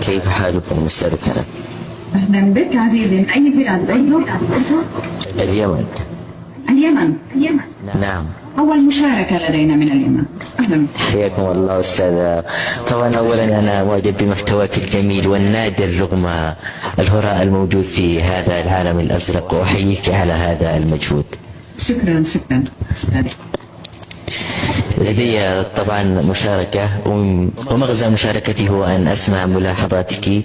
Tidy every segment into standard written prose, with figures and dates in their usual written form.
كيف حالكم أستاذ هلا؟ أهلا بك عزيزي، من أي بلاد أنت؟ اليمن. اليمن. نعم. أول مشاركة لدينا من اليمن. أهلا بك. حياكم الله أستاذ. طبعا أولا أنا معجب بمحتواك الجميل والنادر رغم الهراء الموجود في هذا العالم الأزرق، وأحييك على هذا المجهود. شكرا أستاذي. لدي طبعا مشاركة، ومغزى مشاركتي هو أن أسمع ملاحظاتك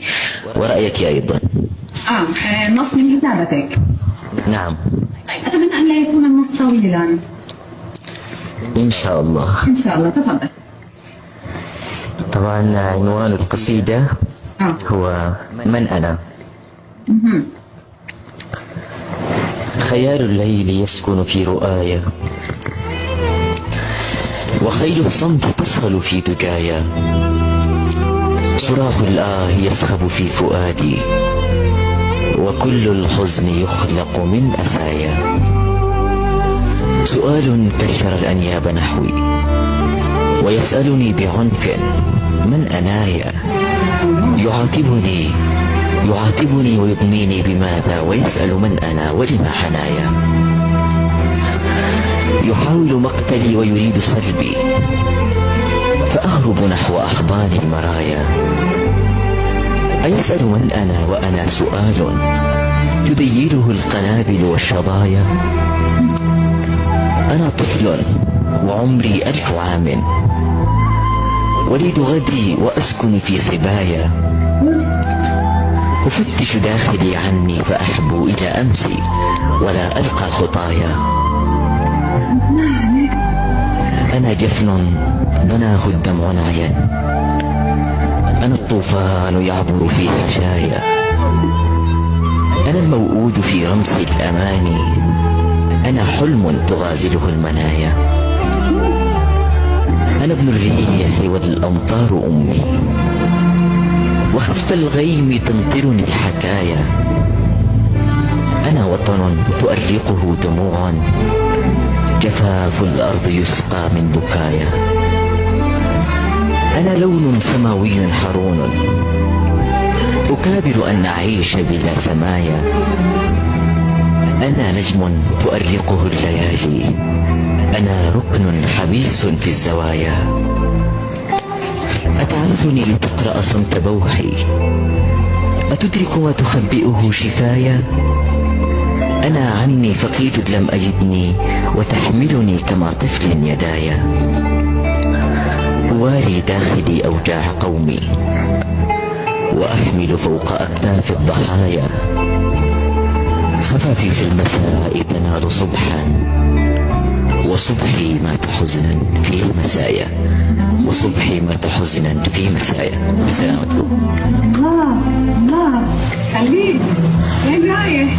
ورأيك أيضا. نص من كتابتك. نعم. طيب أتمنى أن لا يكون النص طويلا. إن شاء الله. إن شاء الله، تفضل. طبعا عنوان القصيدة هو من أنا. خيال الليل يسكن في رؤايا، وخيل الصمت تصل في دجايا، صراخ الآه يسخب في فؤادي، وكل الحزن يخلق من أسايا. سؤال كشر الأنياب نحوي، ويسألني بعنف من أنايا. يعاتبني ويضنيني بماذا، ويسأل من أنا ولما حنايا. يحاول مقتلي ويريد سلبي، فأهرب نحو أحضان المرايا. أيسأل من أنا وأنا سؤال تذيله القنابل والشظايا. أنا طفل وعمري 1000 عام، وليد غدي وأسكن في صبايا. أفتش داخلي عني فأحبو إلى أمسي، ولا ألقى خطايا. أنا جفن بناه الدمع نعيا، أنا الطوفان يعبر في حشايا. أنا الموؤود في رمس الأماني، أنا حلم تغازله المنايا. أنا ابن الريح والأمطار أمي، وخلف الغيم تمطرني الحكايا. أنا وطن تؤرقه دموع، جفاف الأرض يسقى من بكايا. أنا لون سماوي حرون، أكابر أن أعيش بلا سمايا. أنا نجم تؤرقه الليالي، أنا ركن حبيس في الزوايا. أتعرفني لتقرأ صمت بوحي، أتدرك ما تخبئه شفايا. أنا عني فقيد لم أجدني، وتحملني كما طفل يدايا. أواري داخلي أوجاع قومي، وأحمل فوق أكتاف الضحايا. خفافي في المساء تنال صبحا، وصبحي مات حزنا في مسايا. وصبحي مات حزنا في مسايا. بسلامتكم. الله خليك، وين رايح؟